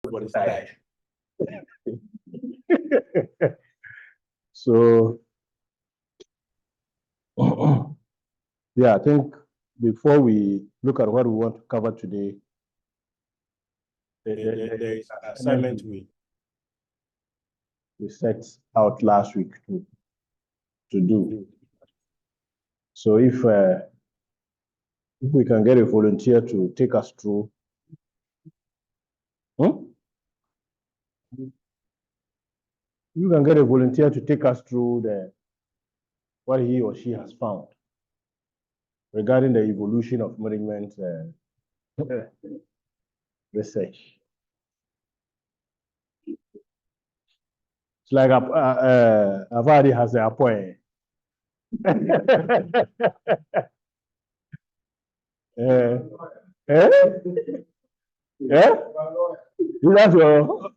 everybody's tired. So, yeah, I think before we look at what we want to cover today, There is an assignment we set out last week to do. So if we can get a volunteer to take us through, you can get a volunteer to take us through what he or she has found regarding the evolution of management research. It's like Avadi has a point. Yeah? That's your.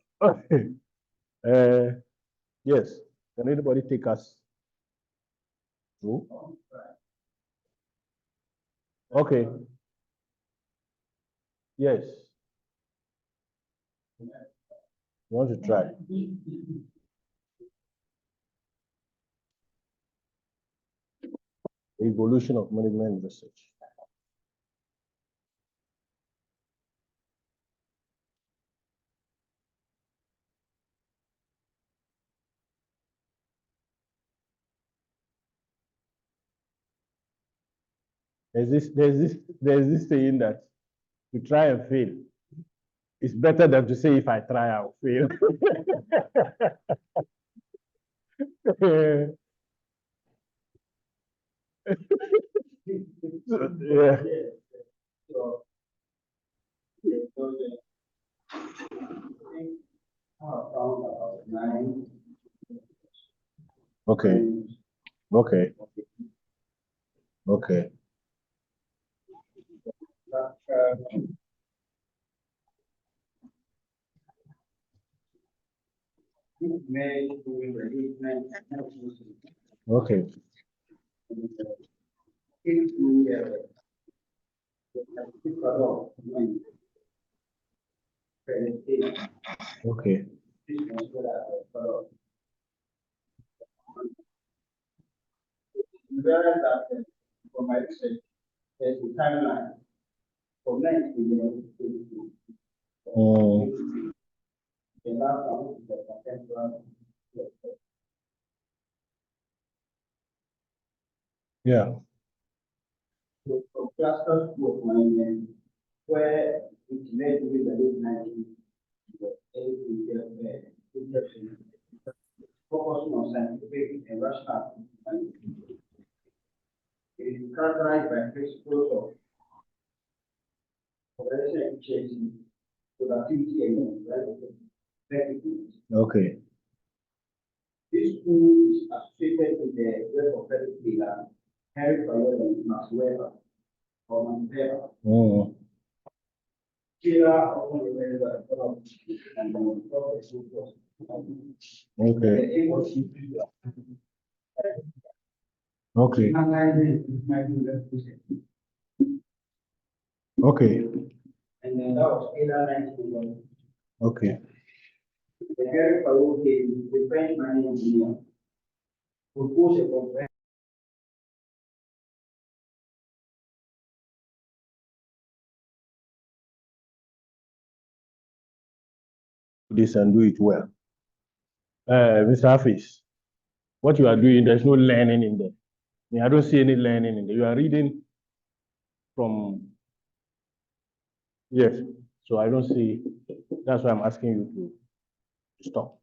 Yes. Can anybody take us through? Okay. Yes. You want to try? Evolution of management research. There's this saying that to try and fail, it's better than to say if I try, I'll fail. Yeah. Okay. Okay. Okay. Okay. Okay. For my research, there's a timeline for 19 the last one is the contemporary. Yeah. So from cluster school of management, where it led with the late 90s, the focusing on scientific and rational thinking. It is characterized by principles of operational efficiency, productivity, and effectiveness. Okay. This school is associated with the work of Frederick Taylor, Harry Fayol, Max Weber, or Mandela. Taylor also remember and Okay. Okay. And then that was Taylor 1991. Okay. The Harry Fayol case, the French mining engineer, proposed a comprehensive this and do it well. Mr. Hafiz, what you are doing, there's no learning in there. I don't see any learning in there. You are reading from, yes, so I don't see, that's why I'm asking you to stop.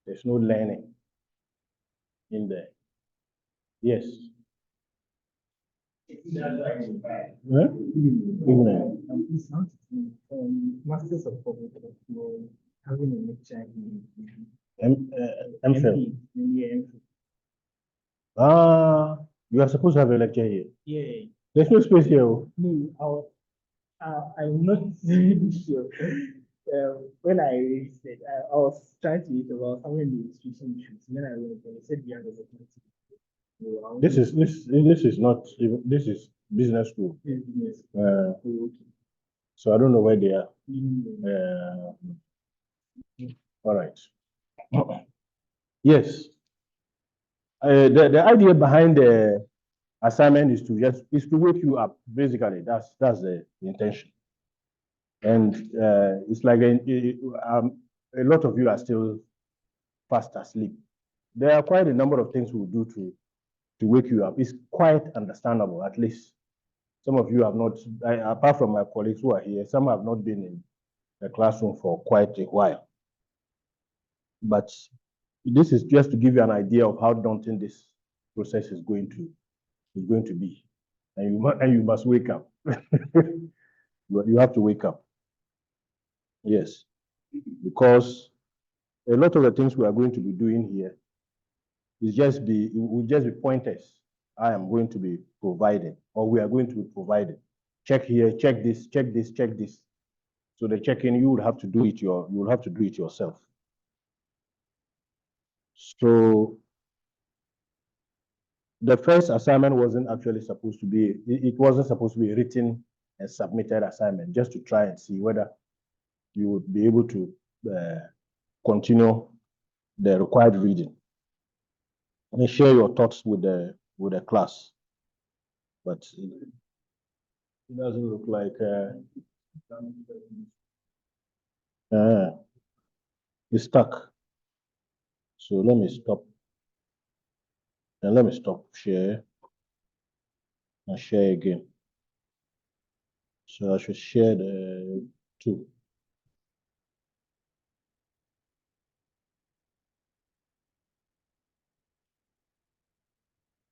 There's no learning in there. Yes. Huh? Masters of Public Health, having a lecture in MPhil. Yeah. You are supposed to have a lecture here. Yeah. There's no space here. No, I'm not really sure. When I said I was trying to read about some of the institution issues, then I went and said the other This is not even, this is business school. Yes. Okay. So I don't know where they are. All right. Yes. The idea behind the assignment is to wake you up. Basically, that's the intention. And it's like a lot of you are still fast asleep. There are quite a number of things we'll do to wake you up. It's quite understandable, at least. Some of you have not, apart from my colleagues who are here, some have not been in the classroom for quite a while. But this is just to give you an idea of how daunting this process is going to be. And you must wake up. You have to wake up. Yes. Because a lot of the things we are going to be doing here will just be pointers I am going to be providing, or we are going to be providing. Check here, check this, check this, check this. So the check-in, you will have to do it yourself. So the first assignment wasn't actually supposed to be, it wasn't supposed to be a written and submitted assignment, just to try and see whether you would be able to continue the required reading. And share your thoughts with the class. But it doesn't look like it's stuck. So let me stop. And let me stop share and share again. So I should share the two.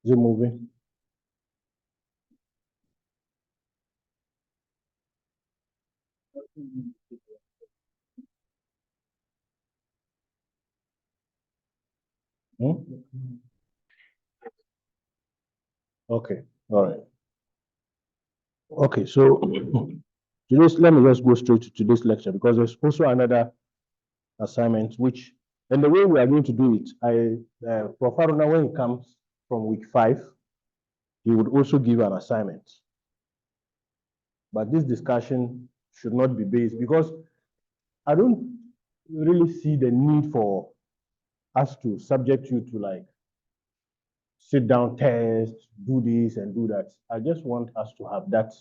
Is it moving? Hmm? Okay, all right. Okay, so let me just go straight to today's lecture, because there's also another assignment which, and the way we are going to do it, Prof. Haruna, when it comes from week 5, he would also give an assignment. But this discussion should not be based, because I don't really see the need for us to subject you to like sit down test, do this and do that. I just want us to have that,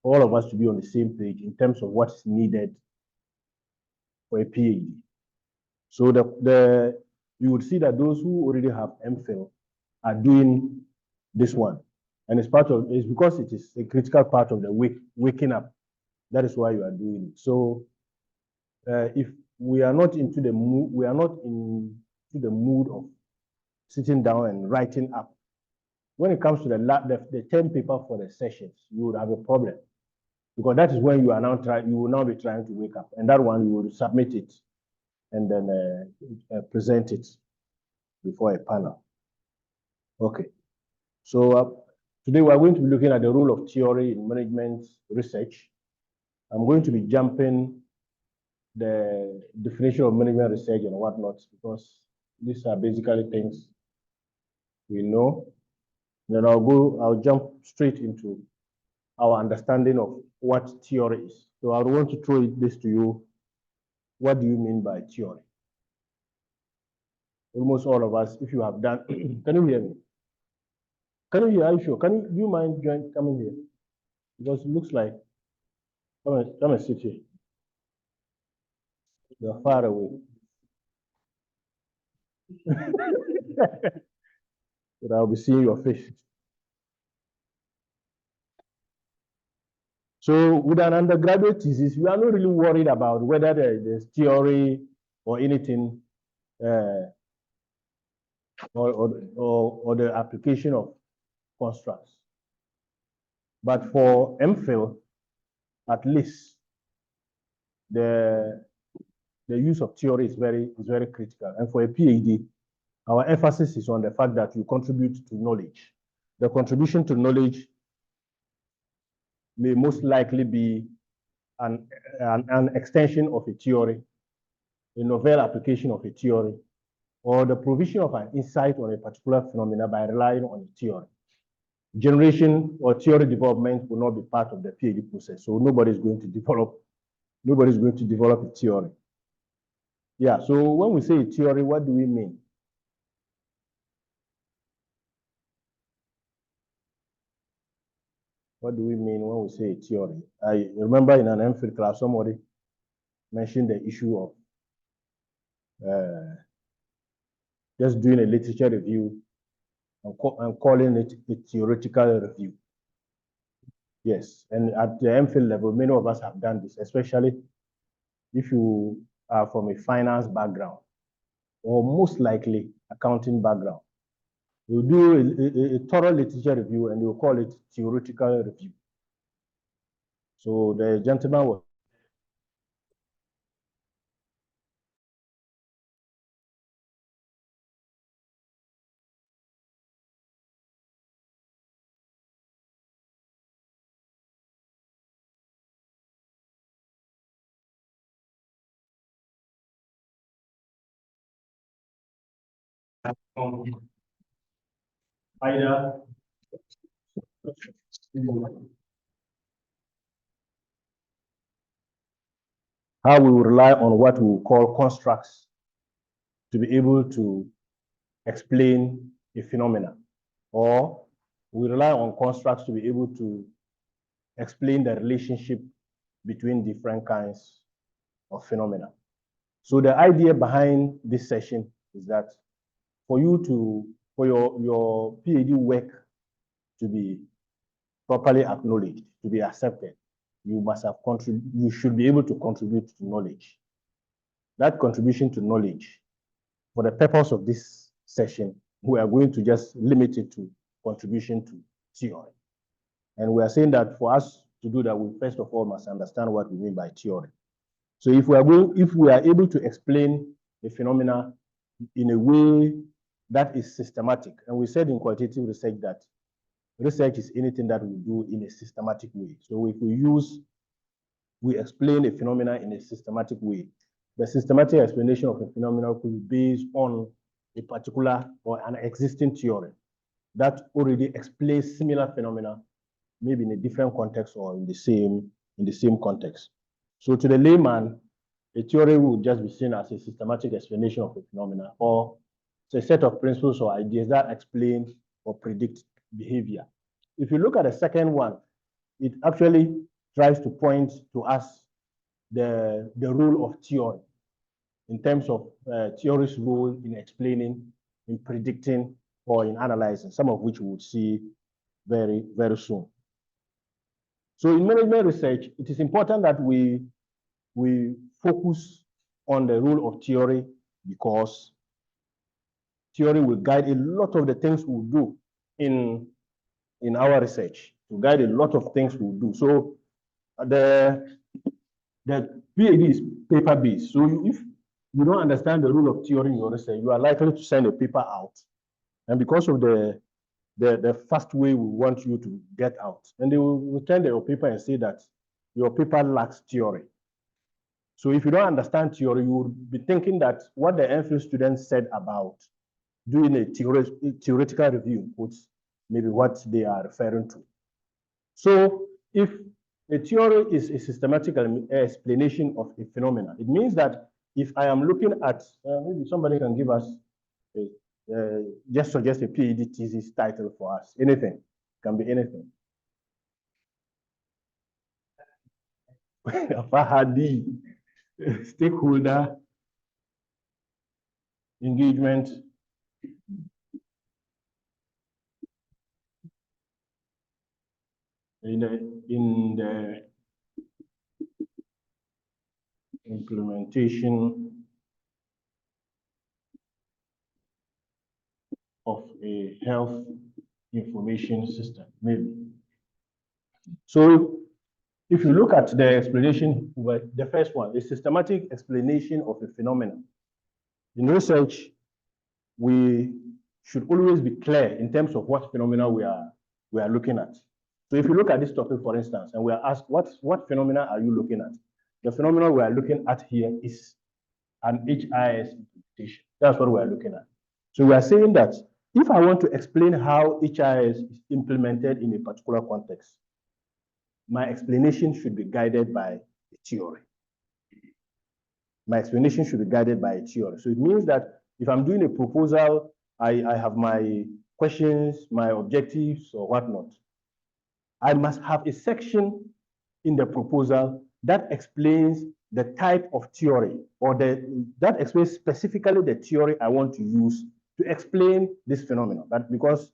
all of us to be on the same page in terms of what's needed for a PhD. So you would see that those who already have MPhil are doing this one. And it's because it is a critical part of the waking up. That is why you are doing it. So if we are not into the mood, the mood of sitting down and writing up. When it comes to the term paper for the sessions, you would have a problem, because that is when you will now be trying to wake up, and that one you will submit it and then present it before a panel. Okay, so today we are going to be looking at the role of theory in management research. I'm going to be jumping the definition of management research and whatnot, because these are basically things we know. Then I'll jump straight into our understanding of what theory is. So I want to throw this to you. What do you mean by theory? Almost all of us, if you have done, can you hear me? Can you hear? Are you sure? Do you mind coming here? Because it looks like, come and sit here. You're far away. But I'll be seeing your face. So with an undergraduate thesis, we are not really worried about whether there's theory or anything, or the application of constructs. But for MPhil, at least, the use of theory is very critical. And for a PhD, our emphasis is on the fact that you contribute to knowledge. The contribution to knowledge may most likely be an extension of a theory, a novel application of a theory, or the provision of an insight on a particular phenomena by relying on a theory. generation or theory development will not be part of the PhD process. So nobody's going to develop a theory. Yeah, so when we say theory, what do we mean? What do we mean when we say theory? I remember in an MPhil class, somebody mentioned the issue of just doing a literature review and calling it a theoretical review. Yes, and at the MPhil level, many of us have done this, especially if you are from a finance background, or most likely accounting background. You do a thorough literature review and you call it theoretical review. So the gentleman was either how we will rely on what we will call constructs to be able to explain a phenomena, or we rely on constructs to be able to explain the relationship between different kinds of phenomena. So the idea behind this session is that for your PhD work to be properly acknowledged, to be accepted, you should be able to contribute to knowledge. That contribution to knowledge, for the purpose of this session, we are going to just limit it to contribution to theory. And we are saying that for us to do that, we first of all must understand what we mean by theory. So if we are able to explain a phenomena in a way that is systematic, and we said in qualitative research that research is anything that we do in a systematic way. So if we explain a phenomena in a systematic way, the systematic explanation of a phenomenon could be based on a particular or an existing theory that already explains similar phenomena, maybe in a different context or in the same context. So to the layman, a theory would just be seen as a systematic explanation of a phenomena, or it's a set of principles or ideas that explain or predict behavior. If you look at the second one, it actually tries to point to us the role of theory in terms of theory's role in explaining, in predicting, or in analyzing, some of which we will see very, very soon. So in management research, it is important that we focus on the role of theory, because theory will guide a lot of the things we do in our research, to guide a lot of things we do. So the PhD is paper-based. So if you don't understand the role of theory in your research, you are likely to send a paper out. And because of the fast way we want you to get out, and they will return your paper and say that your paper lacks theory. So if you don't understand theory, you will be thinking that what the MPhil students said about doing a theoretical review, which maybe what they are referring to. So if a theory is a systematic explanation of a phenomenon, it means that if I am looking at, maybe somebody can give us, just suggest a PhD thesis title for us, anything, can be anything. Fahadi, stakeholder engagement in the implementation of a health information system, maybe. So if you look at the explanation, the first one, a systematic explanation of a phenomenon. In research, we should always be clear in terms of what phenomena we are looking at. So if you look at this topic, for instance, and we are asked, what phenomena are you looking at? The phenomena we are looking at here is an HIS implementation. That's what we are looking at. So we are saying that If I want to explain how HIS is implemented in a particular context, my explanation should be guided by a theory. My explanation should be guided by a theory. So it means that if I'm doing a proposal, I have my questions, my objectives, or whatnot. I must have a section in the proposal that explains the type of theory or that explains specifically the theory I want to use to explain this phenomenon. But because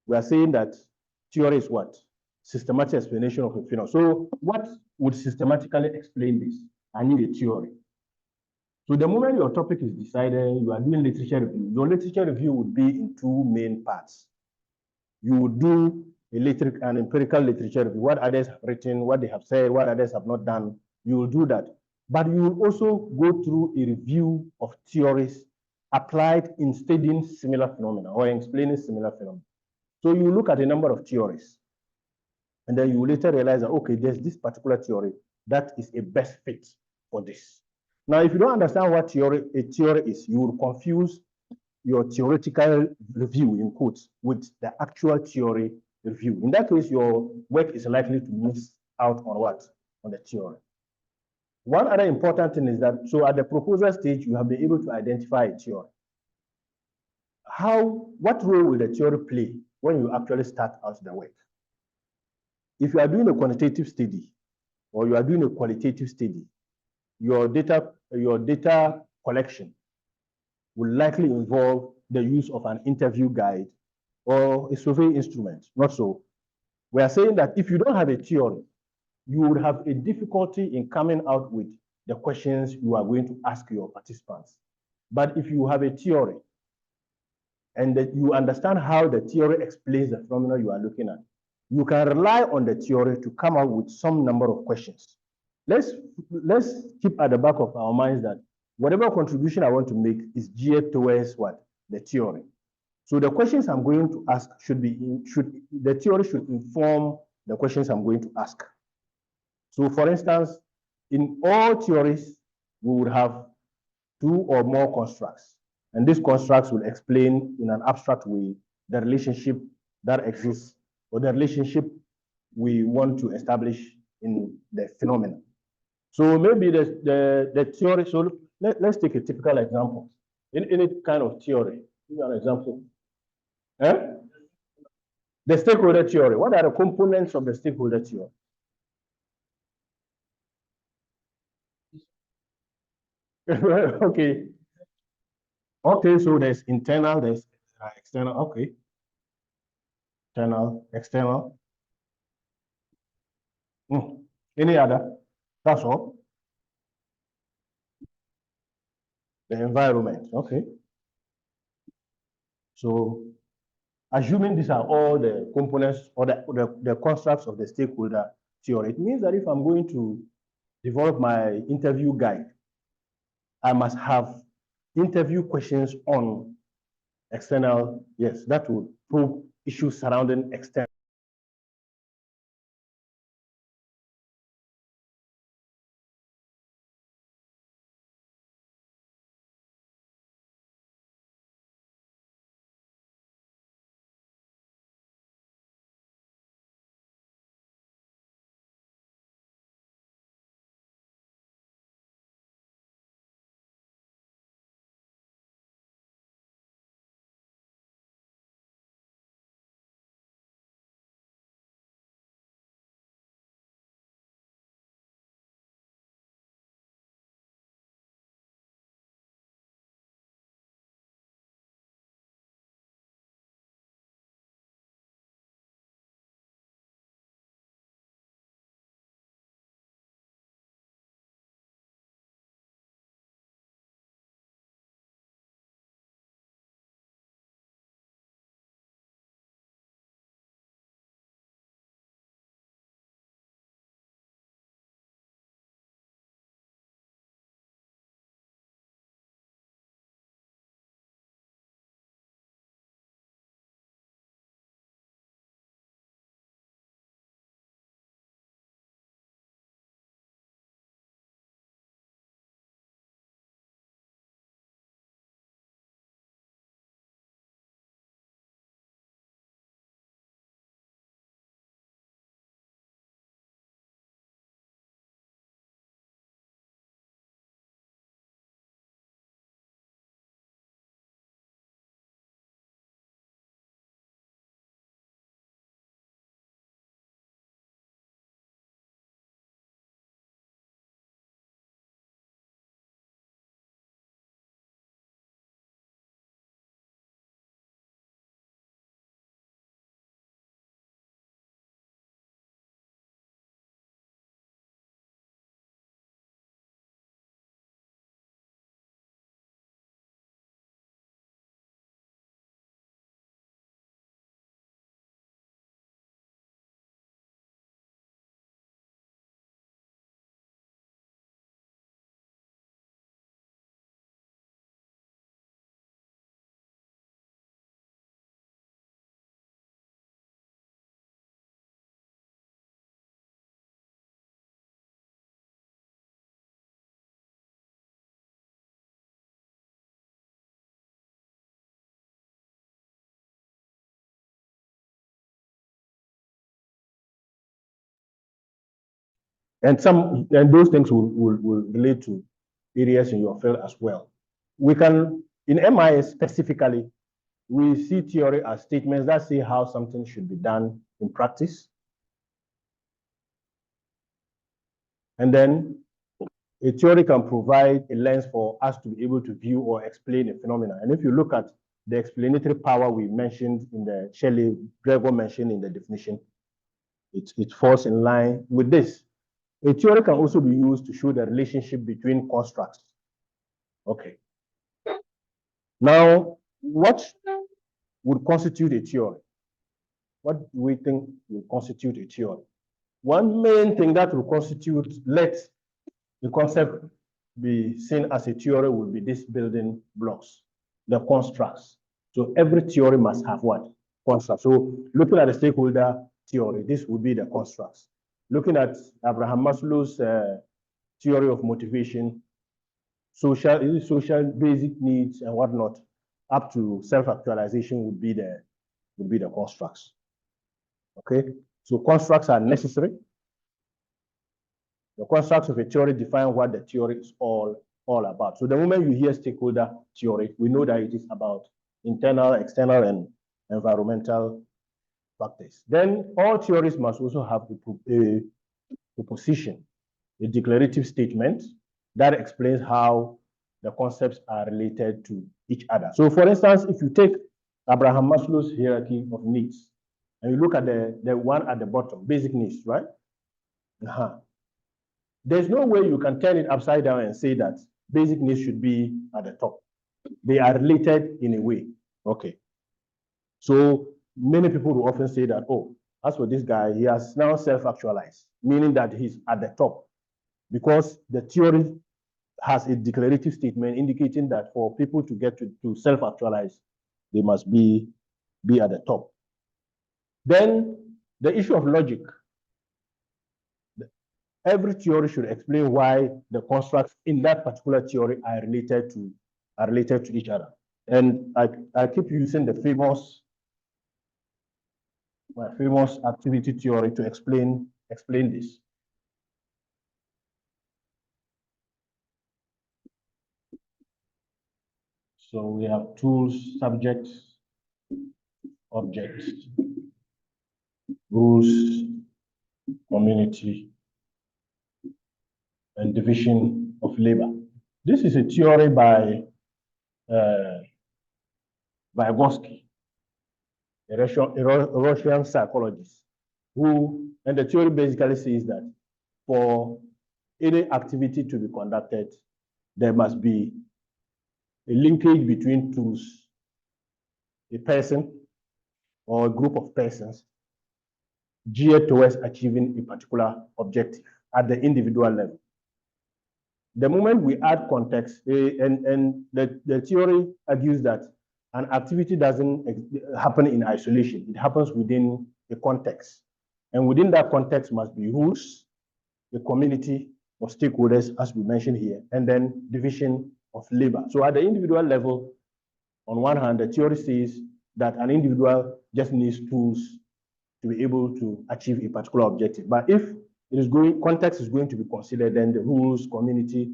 we are saying that theory is what? Systematic explanation of a phenomenon. So what would systematically explain this? I need a theory. So the moment your topic is decided, you are doing literature review. Your literature review would be in two main parts. You would do an empirical literature review, what others have written, what they have said, what others have not done. You will do that. But you will also go through a review of theories applied in studying similar phenomena or explaining similar phenomena. So you look at a number of theories, and then you will later realize that, okay, there's this particular theory that is a best fit for this. Now, if you don't understand what a theory is, you will confuse your theoretical review, in quotes, with the actual theory review. In that case, your work is likely to miss out on what? On the theory. One other important thing is that, so at the proposal stage, you have been able to identify a theory. What role will the theory play when you actually start out the work? If you are doing a quantitative study or you are doing a qualitative study, your data collection will likely involve the use of an interview guide or a survey instrument. Not so. We are saying that if you don't have a theory, you would have a difficulty in coming out with the questions you are going to ask your participants. But if you have a theory and that you understand how the theory explains the phenomena you are looking at, you can rely on the theory to come up with some number of questions. Let's keep at the back of our minds that whatever contribution I want to make is geared towards what? The theory. So the questions I'm going to ask the theory should inform the questions I'm going to ask. So for instance, in all theories, we would have two or more constructs. And these constructs will explain in an abstract way the relationship that exists or the relationship we want to establish in the phenomenon. So maybe the theory, so let's take a typical example. In any kind of theory, give an example. The stakeholder theory. What are the components of the stakeholder theory? Okay. Okay, so there's internal, there's external. Okay. Internal, external. Any other? That's all. The environment. Okay. So assuming these are all the components or the constructs of the stakeholder theory, it means that if I'm going to develop my interview guide, I must have interview questions on external, yes, that would probe issues surrounding external. And those things will relate to areas in your field as well. We can, in MIS specifically, we see theory as statements that say how something should be done in practice. And then a theory can provide a lens for us to be able to view or explain a phenomenon. And if you look at the explanatory power we mentioned in the Shelley, Gregor mentioned in the definition, it falls in line with this. A theory can also be used to show the relationship between constructs. Okay. Now, what would constitute a theory? What do we think would constitute a theory? One main thing that will constitute, let the concept be seen as a theory would be these building blocks, the constructs. So every theory must have what? Constructs. So looking at the stakeholder theory, this would be the constructs. Looking at Abraham Maslow's theory of motivation, social basic needs and whatnot, up to self-actualization would be the constructs. Okay, so constructs are necessary. The constructs of a theory define what the theory is all about. So the moment you hear stakeholder theory, we know that it is about internal, external, and environmental factors. Then all theories must also have a proposition, a declarative statement that explains how the concepts are related to each other. So for instance, if you take Abraham Maslow's hierarchy of needs, and you look at the one at the bottom, basic needs, right? There's no way you can turn it upside down and say that basic needs should be at the top. They are related in a way. Okay. So many people will often say that, oh, as for this guy, he has now self-actualized, meaning that he's at the top, because the theory has a declarative statement indicating that for people to get to self-actualize, they must be at the top. Then the issue of logic. Every theory should explain why the constructs in that particular theory are related to each other. And I keep using my famous activity theory to explain this. So we have tools, subjects, objects, rules, community, and division of labor. This is a theory by Vygotsky, a Russian psychologist, and the theory basically says that for any activity to be conducted, there must be a linkage between tools, a person or a group of persons geared towards achieving a particular objective at the individual level. The moment we add context, and the theory argues that an activity doesn't happen in isolation. It happens within a context. And within that context must be rules, the community of stakeholders, as we mentioned here, and then division of labor. So at the individual level, on one hand, the theory says that an individual just needs tools to be able to achieve a particular objective. But if context is going to be considered, then the rules, community,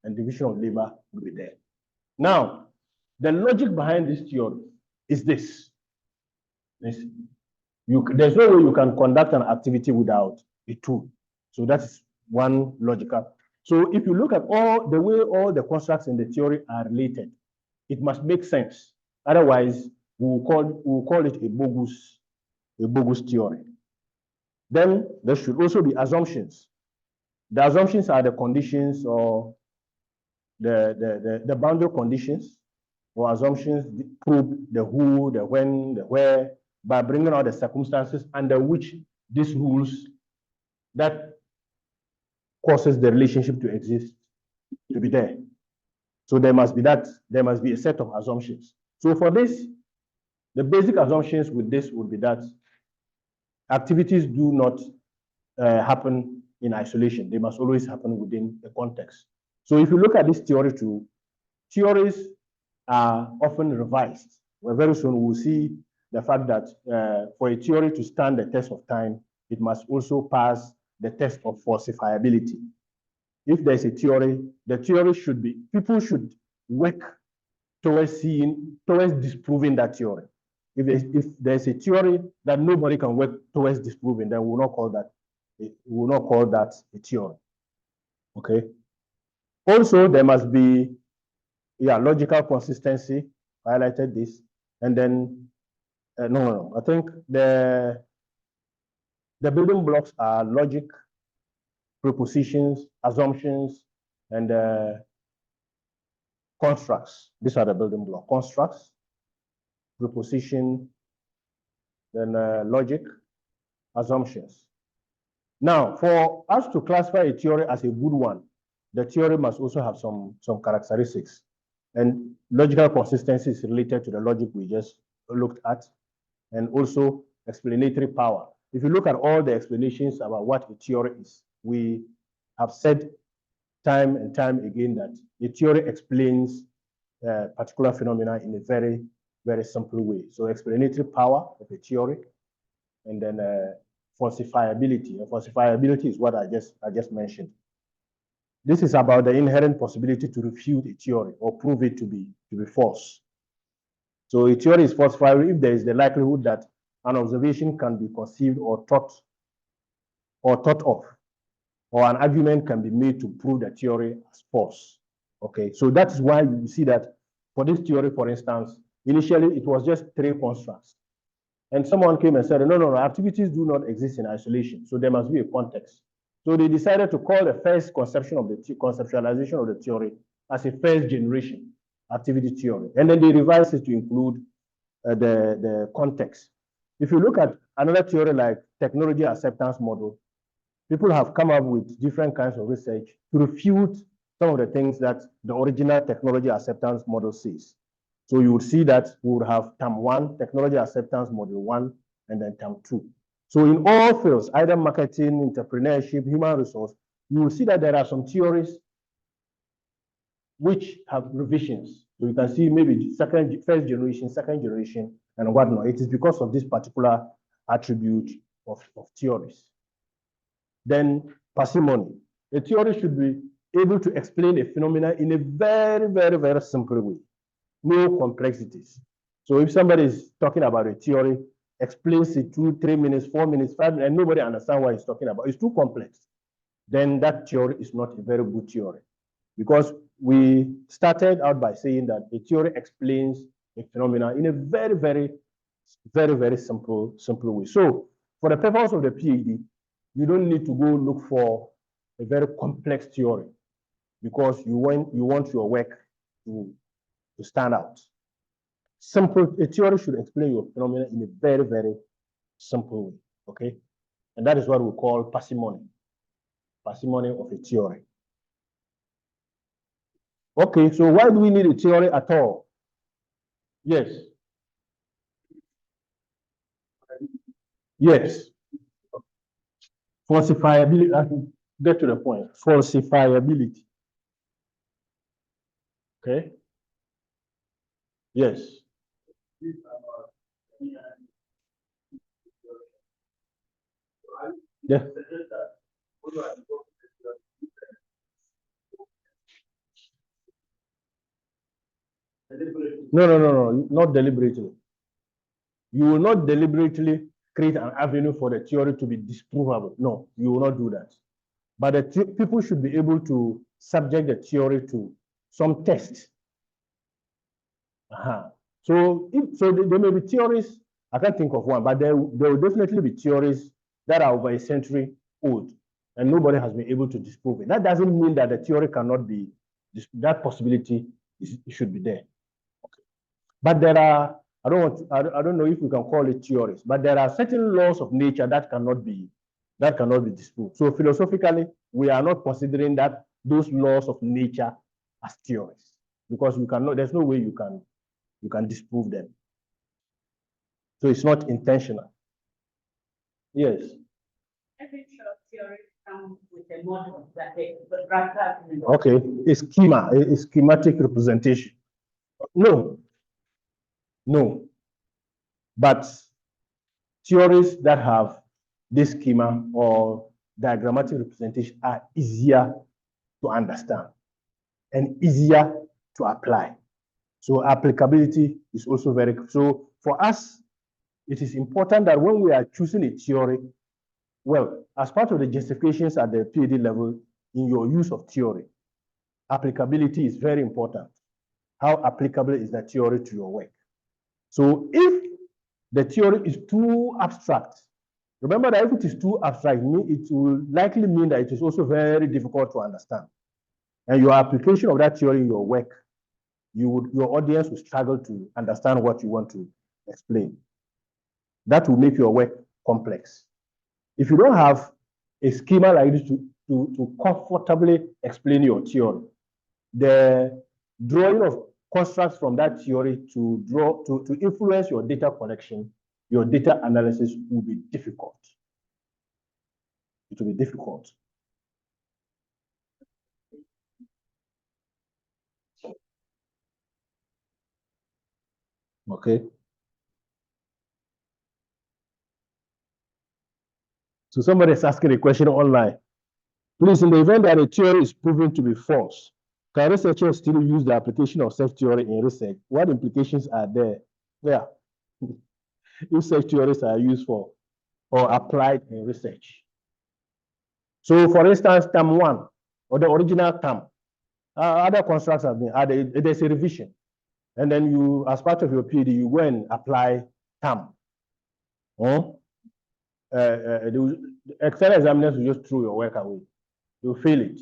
and division of labor will be there. Now, the logic behind this theory is this. There's no way you can conduct an activity without a tool. So that is one logical. So if you look at the way all the constructs in the theory are related, it must make sense. Otherwise, we'll call it a bogus theory. Then there should also be assumptions. The assumptions are the conditions or the boundary conditions, or assumptions prove the who, the when, the where, by bringing out the circumstances under which these rules that causes the relationship to exist to be there. So there must be a set of assumptions. So for this, the basic assumptions with this would be that activities do not happen in isolation. They must always happen within a context. So if you look at this theory too, theories are often revised. Well, very soon we'll see the fact that for a theory to stand the test of time, it must also pass the test of falsifiability. If there's a theory, the theory should be, people should work towards disproving that theory. If there's a theory that nobody can work towards disproving, then we will not call that a theory. Okay. Also, there must be, logical consistency. I highlighted this, and then no. I think the building blocks are logic, propositions, assumptions, and constructs. These are the building blocks: constructs, proposition, then logic, assumptions. Now, for us to classify a theory as a good one, the theory must also have some characteristics. And logical consistency is related to the logic we just looked at, and also explanatory power. If you look at all the explanations about what a theory is, we have said time and time again that a theory explains particular phenomena in a very, very simple way. So explanatory power of a theory, and then falsifiability. And falsifiability is what I just mentioned. This is about the inherent possibility to refute a theory or prove it to be false. So a theory is falsifiable if there is the likelihood that an observation can be conceived or thought of, or an argument can be made to prove the theory as false. Okay, so that is why you see that for this theory, for instance, initially it was just 3 constructs. And someone came and said, no, activities do not exist in isolation, so there must be a context. So they decided to call the first conceptualization of the theory as a first generation activity theory. And then they revised it to include the context. If you look at another theory like technology acceptance model, people have come up with different kinds of research to refute some of the things that the original technology acceptance model says. So you would see that we would have term 1, technology acceptance model 1, and then term 2. So in all fields, either marketing, entrepreneurship, human resource, you will see that there are some theories which have revisions. So you can see maybe first generation, second generation, and whatnot. It is because of this particular attribute of theories. Then parsimony. A theory should be able to explain a phenomenon in a very, very, very simple way. No complexities. So if somebody is talking about a theory, explains it 2, 3 minutes, 4 minutes, 5 minutes, and nobody understands what he's talking about, it's too complex, then that theory is not a very good theory. Because we started out by saying that a theory explains a phenomenon in a very, very, very, very simple way. So for the purpose of the PhD, you don't need to go look for a very complex theory, because you want your work to stand out. A theory should explain your phenomenon in a very, very simple way, okay? And that is what we call parsimony of a theory. Okay, so why do we need a theory at all? Yes. Yes. Falsifiability, I can get to the point. Falsifiability. Okay. Yes. Yeah. No, not deliberately. You will not deliberately create an avenue for the theory to be disprovable. No, you will not do that. But the people should be able to subject the theory to some test. So there may be theories, I can't think of one, but there will definitely be theories that are over a century old, and nobody has been able to disprove it. That doesn't mean that the theory cannot be, that possibility should be there. Okay. But there are, I don't know if we can call it theories, but there are certain laws of nature that cannot be disproved. So philosophically, we are not considering that those laws of nature as theories, because there's no way you can disprove them. So it's not intentional. Yes. Every short theory comes with a model that the Okay, a schematic representation. No. But theories that have this schema or diagrammatic representations are easier to understand and easier to apply. So applicability is also very, so for us, it is important that when we are choosing a theory, well, as part of the justifications at the PhD level in your use of theory, applicability is very important. How applicable is that theory to your work? So if the theory is too abstract, remember that if it is too abstract, it will likely mean that it is also very difficult to understand. And your application of that theory in your work, your audience will struggle to understand what you want to explain. That will make your work complex. If you don't have a schema like this to comfortably explain your theory, the drawing of constructs from that theory to influence your data collection, your data analysis will be difficult. It will be difficult. Okay. So somebody is asking a question online. Please, in the event that a theory is proven to be false, can researchers still use the application of such theory in research? What implications are there? Yeah. If such theories are used for or applied in research. So, for instance, term 1 or the original term, other constructs have been added. There's a revision, and then you, as part of your PhD, you go and apply term. The external examiners will just throw your work away. You fail it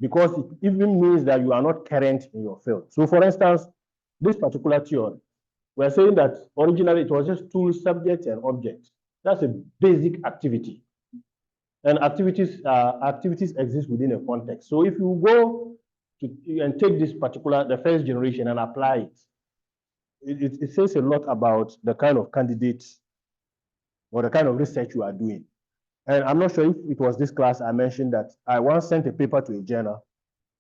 because it even means that you are not current in your field. So, for instance, this particular theory, we're saying that originally it was just tool, subject, and object. That's a basic activity. And activities exist within a context. So if you go and take this particular, the first generation, and apply it, it says a lot about the kind of candidates or the kind of research you are doing. And I'm not sure if it was this class I mentioned that I once sent a paper to a journal,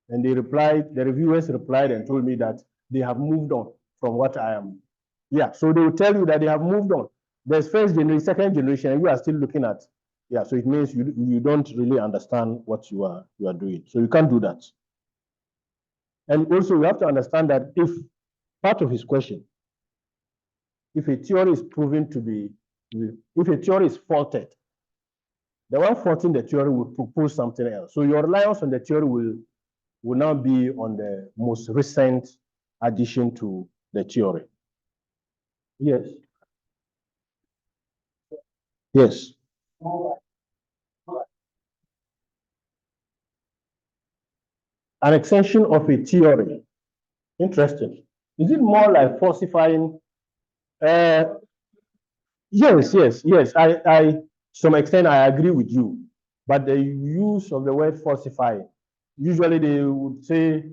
and they replied, the reviewers replied and told me that they have moved on from what I am. Yeah, so they will tell you that they have moved on. There's first generation, second generation, and you are still looking at, yeah, so it means you don't really understand what you are doing. So you can't do that. And also you have to understand that if part of his question, if a theory is proven to be, if a theory is faulted, the one faulting the theory will propose something else. So your reliance on the theory will now be on the most recent addition to the theory. Yes. Yes. An extension of a theory. Interesting. Is it more like falsifying? Yes. I to some extent I agree with you, but the use of the word falsifying, usually they would say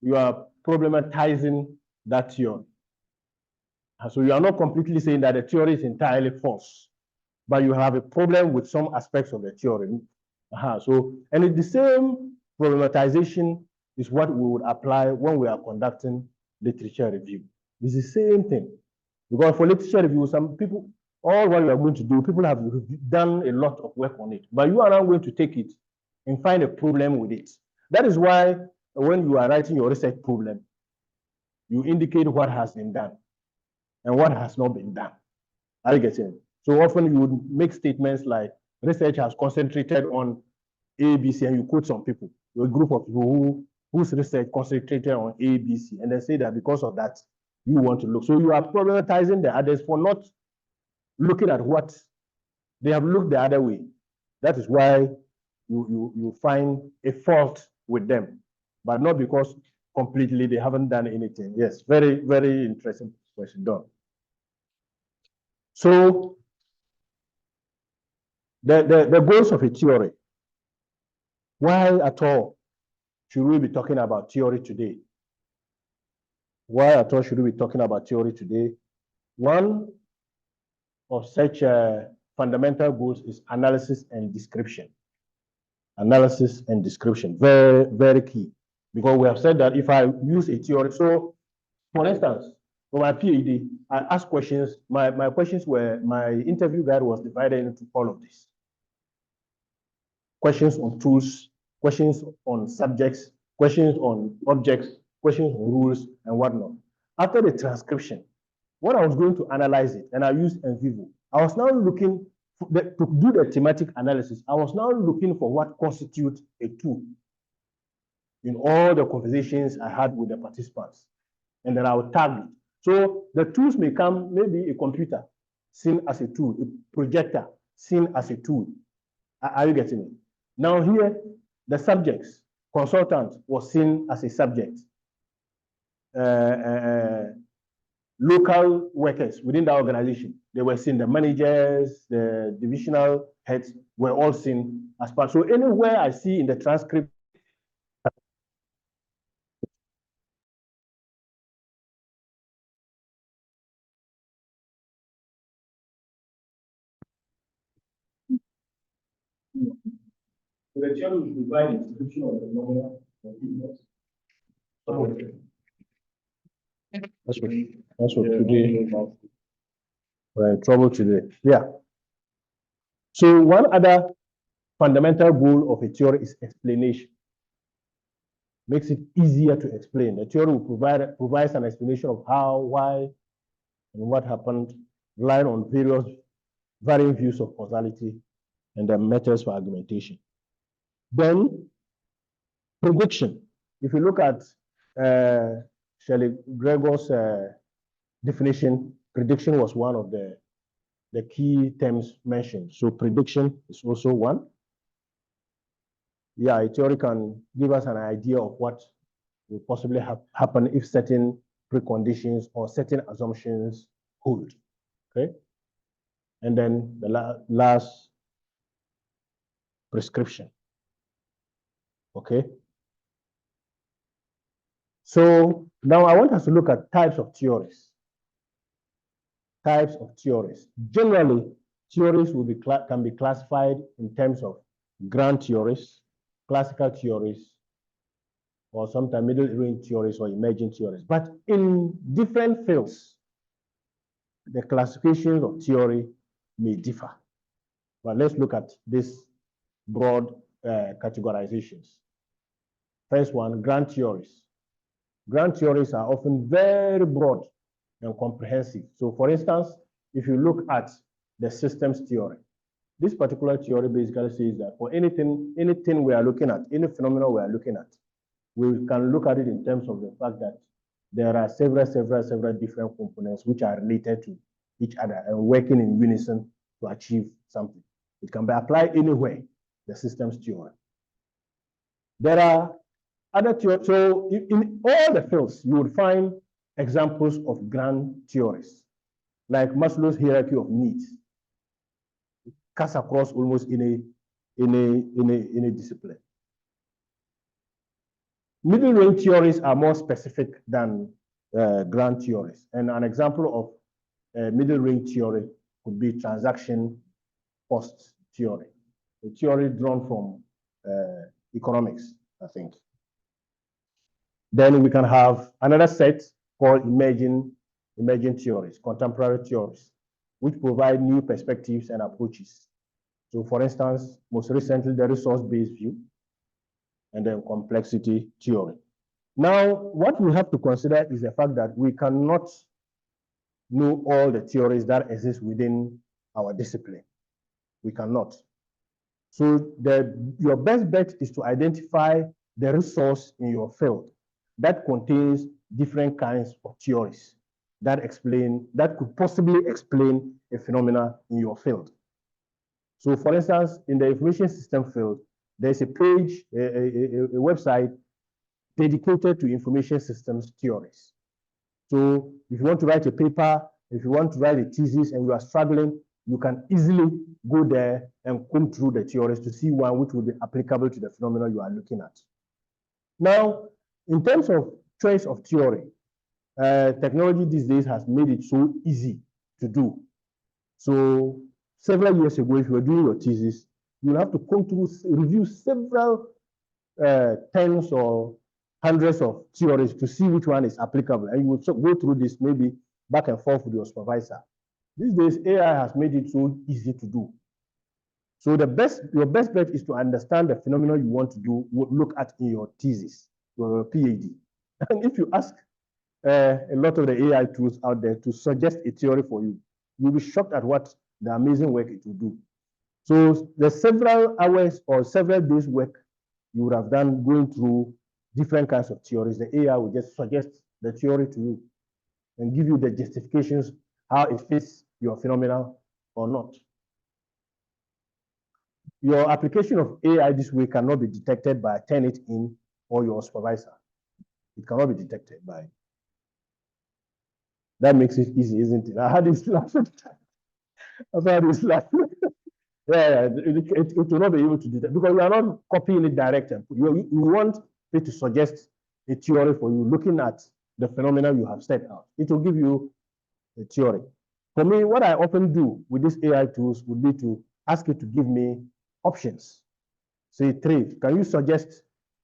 you are problematizing that theory. So you are not completely saying that the theory is entirely false, but you have a problem with some aspects of the theory. So, and it's the same problematization is what we would apply when we are conducting literature review. It's the same thing. Because for literature review, some people, all what you are going to do, people have done a lot of work on it, but you are not going to take it and find a problem with it. That is why when you are writing your research problem, you indicate what has been done and what has not been done. Are you getting it? So often you would make statements like research has concentrated on A, B, C, and you quote some people, a group of people whose research concentrated on A, B, C, and they say that because of that, you want to look. So you are problematizing the others for not looking at what they have looked the other way. That is why you find a fault with them, but not because completely they haven't done anything. Yes, very, very interesting question, Don. So the goals of a theory. Why at all should we be talking about theory today? Why at all should we be talking about theory today? One of such fundamental goals is analysis and description. Analysis and description, very, very key. Because we have said that if I use a theory, so for instance, for my PhD, I asked questions. My questions were, my interview guide was divided into all of this. questions on tools, questions on subjects, questions on objects, questions on rules, and whatnot. After the transcription, when I was going to analyze it, and I used NVivo, I was now looking to do the thematic analysis. I was now looking for what constitutes a tool in all the conversations I had with the participants. And then I would tag it. So the tools may come, maybe a computer seen as a tool, a projector seen as a tool. Are you getting it? Now here, the subjects, consultant was seen as a subject. Local workers within the organization, they were seen, the managers, the divisional heads were all seen as part. So anywhere I see in the transcript, the theory will provide a description of the phenomenon of fitness. That's what today. We're in trouble today. Yeah. So one other fundamental goal of a theory is explanation. Makes it easier to explain. The theory will provides an explanation of how, why, and what happened, relying on varying views of causality and the methods for argumentation. Then prediction. If you look at Shelley Gregor's definition, prediction was one of the key terms mentioned. So prediction is also one. Yeah, a theory can give us an idea of what will possibly happen if certain preconditions or certain assumptions hold. Okay. And then the last, prescription. Okay. So now I want us to look at types of theories. Types of theories. Generally, theories can be classified in terms of grand theories, classical theories, or sometimes middle range theories or emerging theories. But in different fields, the classifications of theory may differ. But let's look at these broad categorizations. First one, grand theories. Grand theories are often very broad and comprehensive. So for instance, if you look at the systems theory, this particular theory basically says that for anything we are looking at, any phenomenon we are looking at, we can look at it in terms of the fact that there are several different components which are related to each other and working in unison to achieve something. It can be applied anywhere, the systems theory. There are other theories. So in all the fields, you would find examples of grand theories, like Maslow's hierarchy of needs. It cuts across almost in a discipline. Middle range theories are more specific than grand theories. And an example of middle range theory could be transaction cost theory, a theory drawn from economics, I think. Then we can have another set called emerging theories, contemporary theories, which provide new perspectives and approaches. So for instance, most recently, the resource-based view, and then complexity theory. Now, what we have to consider is the fact that we cannot know all the theories that exist within our discipline. We cannot. So your best bet is to identify the resource in your field that contains different kinds of theories that could possibly explain a phenomena in your field. So for instance, in the information system field, there's a page, a website dedicated to information systems theories. So if you want to write a paper, if you want to write a thesis and you are struggling, you can easily go there and comb through the theories to see one which will be applicable to the phenomena you are looking at. Now, in terms of choice of theory, technology these days has made it so easy to do. So several years ago, if you were doing your thesis, you'll have to come through, review several tens or hundreds of theories to see which one is applicable. And you would go through this maybe back and forth with your supervisor. These days, AI has made it so easy to do. So your best bet is to understand the phenomenon you want to look at in your thesis, your PhD. And if you ask a lot of the AI tools out there to suggest a theory for you, you'll be shocked at what the amazing work it will do. So there's several hours or several days work you would have done going through different kinds of theories. The AI will just suggest the theory to you and give you the justifications, how it fits your phenomena or not. Your application of AI this way cannot be detected by Turnitin or your supervisor. It cannot be detected by. That makes it easy, isn't it? I had this last time. I've had this last. Yeah, it will not be able to detect because you are not copying it directly. You want it to suggest a theory for you, looking at the phenomena you have set out. It will give you a theory. For me, what I often do with these AI tools would be to ask it to give me options. Say 3. Can you suggest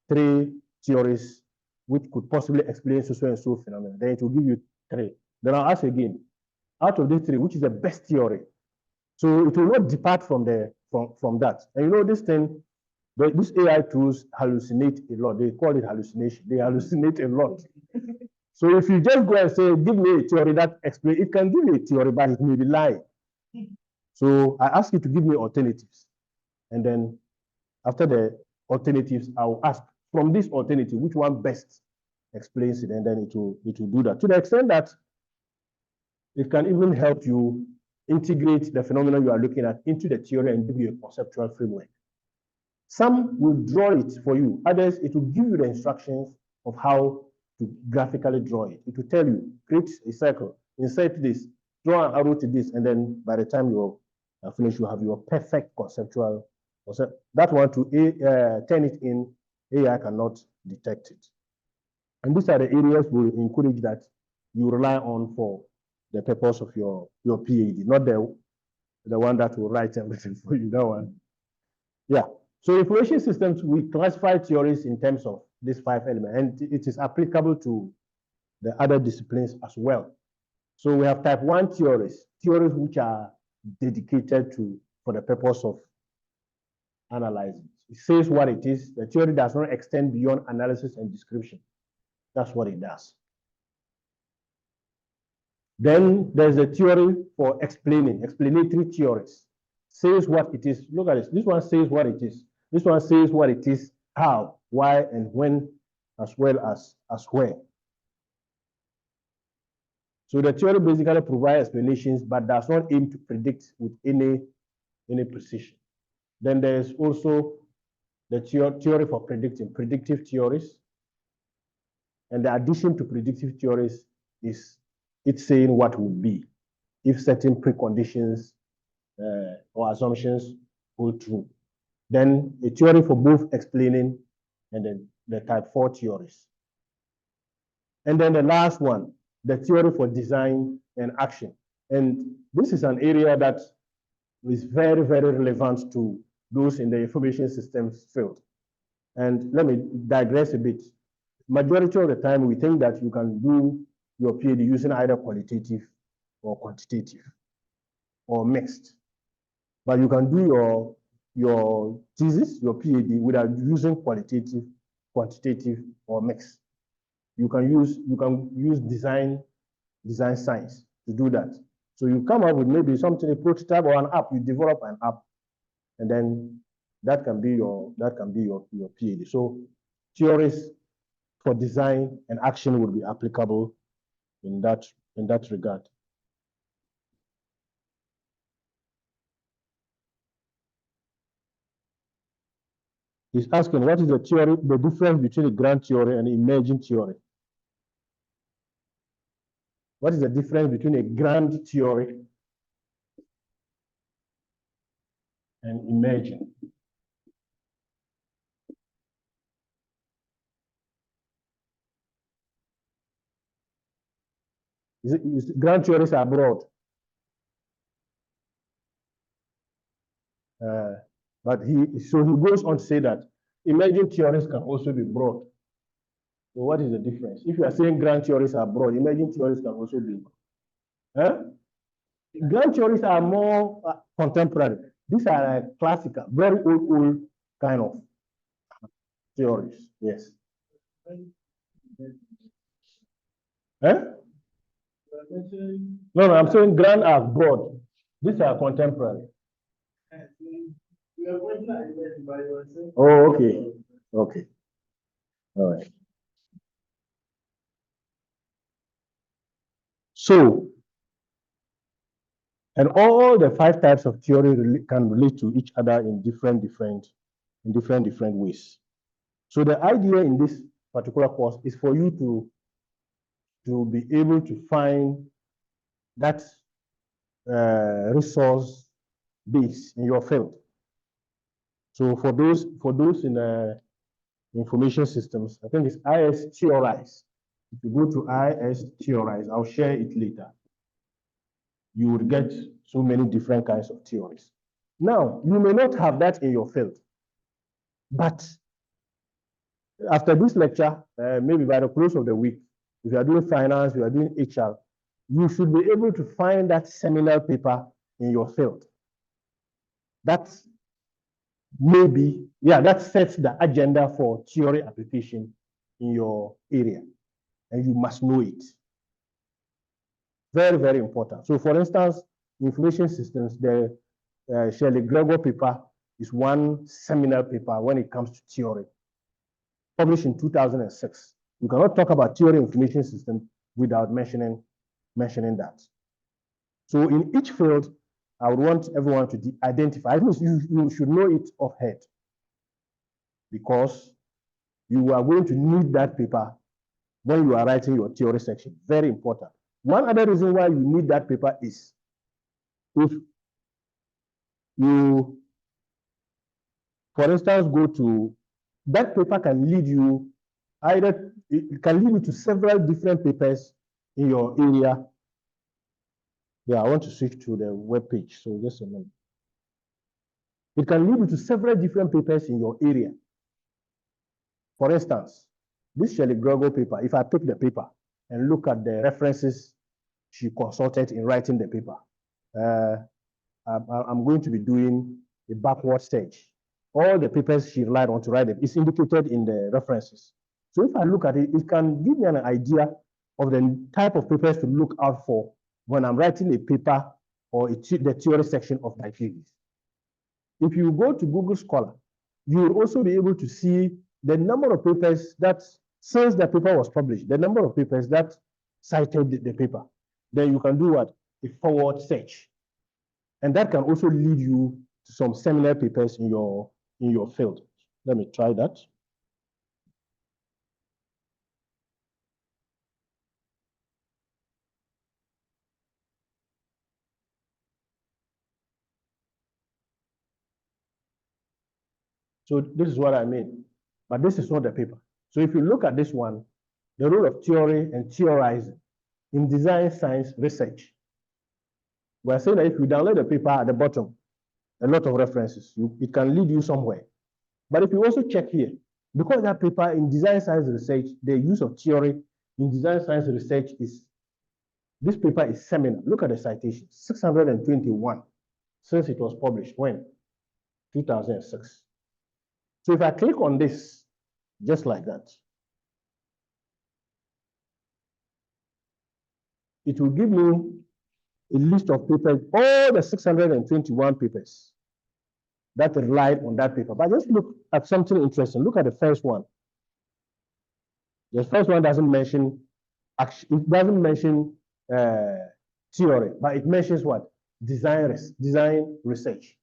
3 theories which could possibly explain so and so phenomena? Then it will give you 3. Then I'll ask again, out of these 3, which is the best theory? So it will not depart from that. And you know this thing, these AI tools hallucinate a lot. They call it hallucination. They hallucinate a lot. So if you just go and say, give me a theory that explains, it can give me a theory, but it may be lying. So I ask you to give me alternatives. And then after the alternatives, I will ask from this alternative, which one best explains it, and then it will do that. To the extent that it can even help you integrate the phenomena you are looking at into the theory and give you a conceptual framework. Some will draw it for you. Others, it will give you the instructions of how to graphically draw it. It will tell you, create a circle, insert this, draw an arrow to this, and then by the time you're finished, you have your perfect conceptual concept. That one to Turnitin, AI cannot detect it. And these are the areas we encourage that you rely on for the purpose of your PhD, not the one that will write everything for you, that one. Yeah. So information systems, we classify theories in terms of these 5 elements, and it is applicable to the other disciplines as well. So we have type 1 theories which are dedicated for the purpose of analyzing. It says what it is. The theory does not extend beyond analysis and description. That's what it does. Then there's a theory for explanatory theories. Says what it is. Look at this. This one says what it is. This one says what it is, how, why, and when, as well as where. So the theory basically provides explanations, but does not aim to predict with any precision. Then there's also the theory for predictive theories. And the addition to predictive theories is it's saying what would be if certain preconditions or assumptions hold true. Then a theory for both explaining and then the type 4 theories. And then the last one, the theory for design and action. And this is an area that is very, very relevant to those in the information systems field. And let me digress a bit. Majority of the time, we think that you can do your PhD using either qualitative or quantitative or mixed. But you can do your thesis, your PhD, without using qualitative, quantitative, or mixed. You can use design science to do that. So you come up with maybe something, a prototype or an app. You develop an app, and then that can be your PhD. So theories for design and action will be applicable in that regard. He's asking, what is the difference between a grand theory and emerging theory? What is the difference between a grand theory and emerging? Grand theories are broad. But he goes on to say that emerging theories can also be broad. So what is the difference? If you are saying grand theories are broad, emerging theories can also be. Grand theories are more contemporary. These are classical, very old kind of theories. Yes. Eh? No, I'm saying grand as broad. These are contemporary. Oh, okay. Okay. All right. So, and all the 5 types of theory can relate to each other in different ways. So the idea in this particular course is for you to be able to find that resource base in your field. So for those in information systems, I think it's IS Theorize. If you go to IS Theorize, I'll share it later. You will get so many different kinds of theories. Now, you may not have that in your field, but after this lecture, maybe by the close of the week, if you are doing finance, you are doing HR, you should be able to find that seminal paper in your field. That's maybe, yeah, that sets the agenda for theory application in your area, and you must know it. Very, very important. So for instance, information systems, the Shelley Gregor paper is one seminal paper when it comes to theory, published in 2006. You cannot talk about theory information system without mentioning that. So in each field, I would want everyone to identify, at least you should know it offhand, because you are going to need that paper when you are writing your theory section. Very important. One other reason why you need that paper is if you, for instance, go to, that paper can lead you either, it can lead you to several different papers in your area. Yeah, I want to switch to the web page, so just a minute. It can lead you to several different papers in your area. For instance, this Shelley Gregor paper, if I pick the paper and look at the references she consulted in writing the paper, I'm going to be doing a backward search. All the papers she relied on to write it is indicated in the references. So if I look at it, it can give me an idea of the type of papers to look out for when I'm writing a paper or the theory section of my thesis. If you go to Google Scholar, you will also be able to see the number of papers that, since the paper was published, the number of papers that cited the paper. Then you can do what? A forward search. And that can also lead you to some seminal papers in your field. Let me try that. So this is what I mean, but this is not the paper. So if you look at this one, the role of theory and theorizing in design science research. We're saying that if you download the paper at the bottom, a lot of references, it can lead you somewhere. But if you also check here, because that paper in design science research, the use of theory in design science research is, this paper is seminal. Look at the citation, 621, since it was published, when? 2006. So if I click on this, just like that, it will give me a list of papers, all the 621 papers that relied on that paper. But just look at something interesting. Look at the first one. The first one doesn't mention, it doesn't mention theory, but it mentions what? Design research.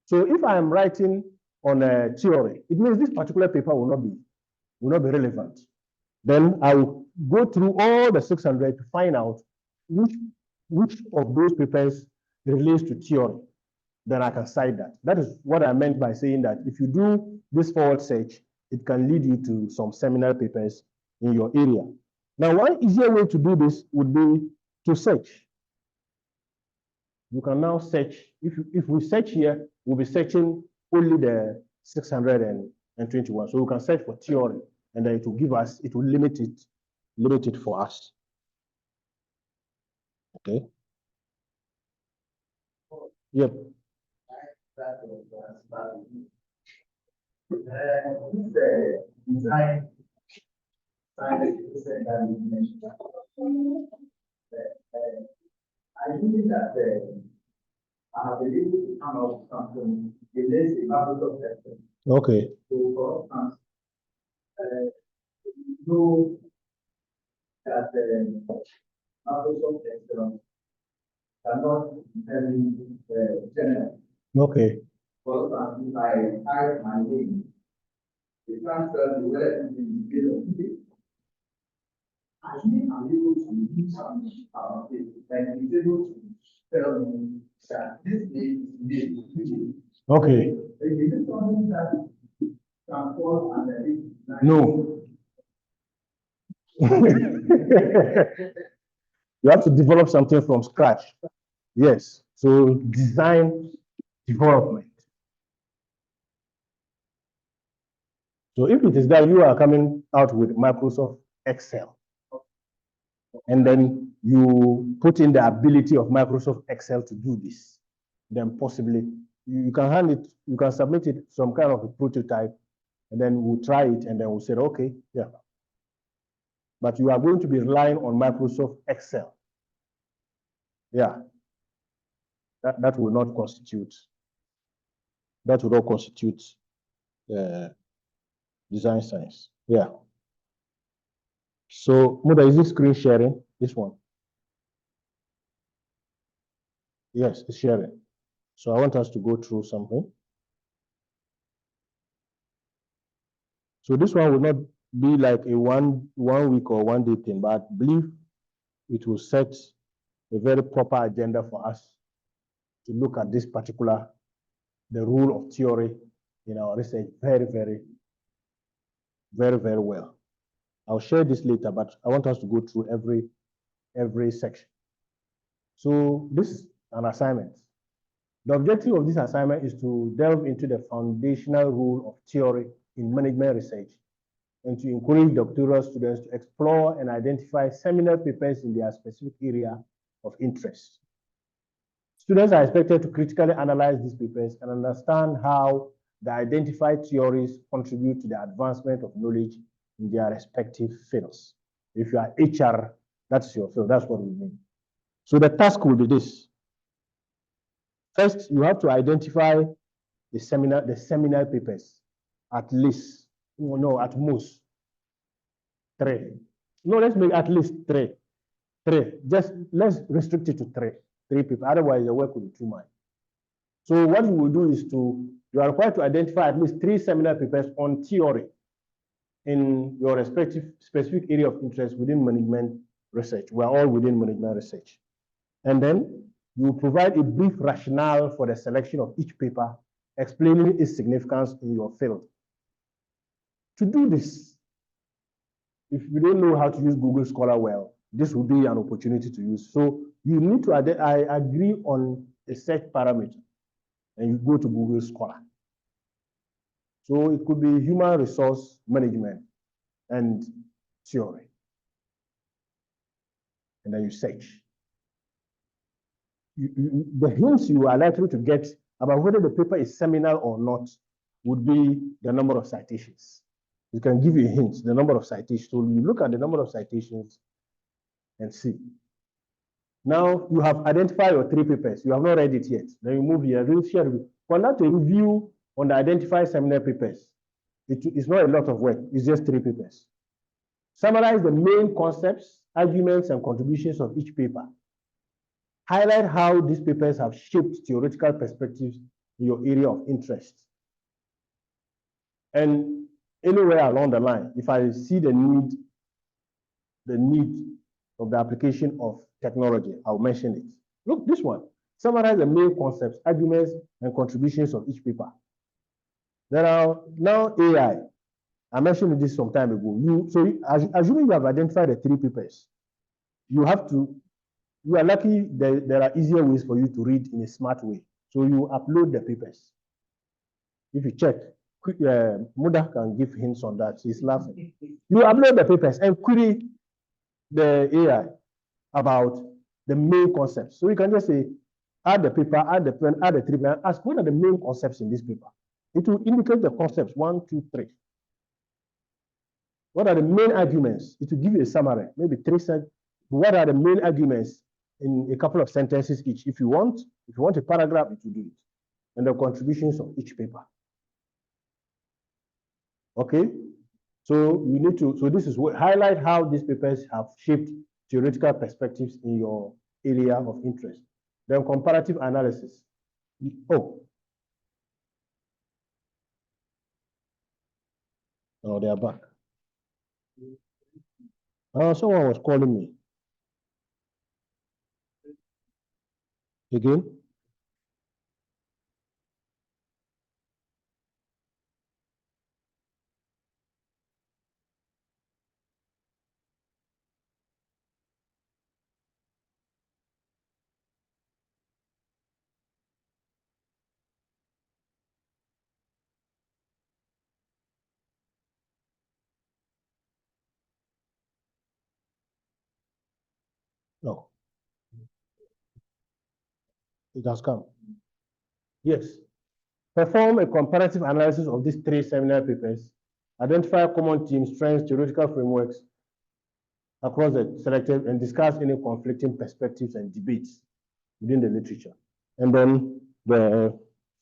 So if I am writing on a theory, it means this particular paper will not be relevant. Then I will go through all the 600 to find out which of those papers relates to theory. Then I can cite that. That is what I meant by saying that if you do this forward search, it can lead you to some seminal papers in your area. Now, one easier way to do this would be to search. You can now search. If we search here, we'll be searching only the 621. So we can search for theory, and then it will give us, it will limit it for us. Okay. Yep. that was starting. The design science that you mentioned. I believe that I have been able to come up with something in this Microsoft system. Okay. So, for instance, know that Microsoft system cannot determine the general. Okay. For instance, if I type my name, it can't tell me whether it is in the middle of it. I think I'm able to do something about it, and it's able to tell me that this name is this. Okay. Is it something that can fall under this? No. You have to develop something from scratch. Yes. So design development. So if it is that you are coming out with Microsoft Excel, and then you put in the ability of Microsoft Excel to do this, then possibly you can hand it, you can submit it some kind of a prototype, and then we'll try it, and then we'll say, okay, yeah. But you are going to be relying on Microsoft Excel. Yeah. That will not constitute design science. Yeah. So, Muda, is this screen sharing? This one? Yes, it's sharing. So I want us to go through something. So this one will not be like a one week or 1 day thing, but I believe it will set a very proper agenda for us to look at this particular, the rule of theory in our research very, very well. I'll share this later, but I want us to go through every section. So this is an assignment. The objective of this assignment is to delve into the foundational rule of theory in management research and to encourage doctoral students to explore and identify seminal papers in their specific area of interest. Students are expected to critically analyze these papers and understand how the identified theories contribute to the advancement of knowledge in their respective fields. If you are HR, that's your field, that's what we mean. So the task will be this. First, you have to identify the seminal papers, at least, no, at most 3. No, let's make at least 3. 3. Just let's restrict it to 3 papers. Otherwise, the work will be too much. So what you will do is you are required to identify at least 3 seminal papers on theory in your respective specific area of interest within management research. We're all within management research. And then you provide a brief rationale for the selection of each paper, explaining its significance in your field. To do this, if you don't know how to use Google Scholar well, this will be an opportunity to use. So you need to agree on a search parameter, and you go to Google Scholar. So it could be human resource management and theory. And then you search. The hints you are likely to get about whether the paper is seminal or not would be the number of citations. It can give you hints, the number of citations. So you look at the number of citations and see. Now you have identified your 3 papers. You have not read it yet. Then you move here, conduct a review on the identified seminal papers. It's not a lot of work. It's just 3 papers. Summarize the main concepts, arguments, and contributions of each paper. Highlight how these papers have shaped theoretical perspectives in your area of interest. And anywhere along the line, if I see the need of the application of technology, I'll mention it. Look, this one. Summarize the main concepts, arguments, and contributions of each paper. There are now AI. I mentioned this some time ago. Assuming you have identified the 3 papers, you are lucky that there are easier ways for you to read in a smart way. So you upload the papers. If you check, Muda can give hints on that. She's laughing. You upload the papers and query the AI about the main concepts. So you can just say, add the paper, add the pen, add the three pen, ask what are the main concepts in this paper. It will indicate the concepts, 1, 2, 3. What are the main arguments? It will give you a summary, maybe 3 sentences. What are the main arguments in a couple of sentences each? If you want a paragraph, it will do it. And the contributions of each paper. Okay? So you need to, so this is what highlight how these papers have shaped theoretical perspectives in your area of interest. Then comparative analysis. Oh, they are back. Someone was calling me. Again? No. It has come. Yes. Perform a comparative analysis of these 3 seminar papers. Identify common themes, strengths, theoretical frameworks across the selected, and discuss any conflicting perspectives and debates within the literature. And then the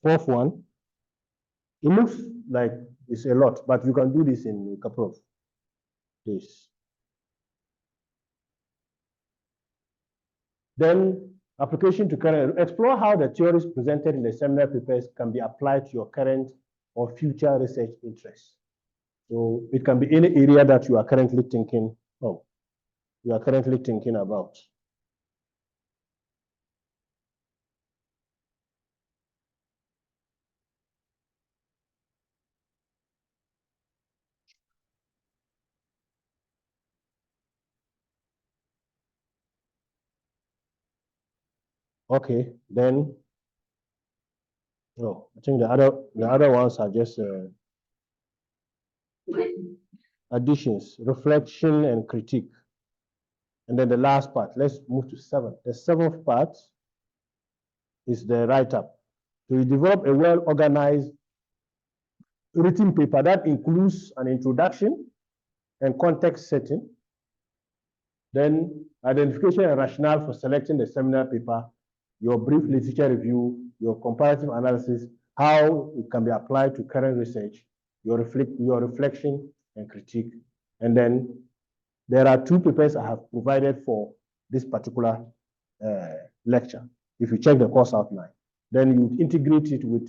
4th one, it looks like it's a lot, but you can do this in a couple of days. Then application to current, explore how the theories presented in the seminar papers can be applied to your current or future research interests. So it can be any area that you are currently thinking about. Okay, then, I think the other ones are just additions, reflection and critique. And then the last part, let's move to 7. The 7th part is the write-up. So you develop a well-organized written paper that includes an introduction and context setting, then identification and rationale for selecting the seminar paper, your brief literature review, your comparative analysis, how it can be applied to current research, your reflection and critique. And then there are 2 papers I have provided for this particular lecture. If you check the course outline, then you integrate it with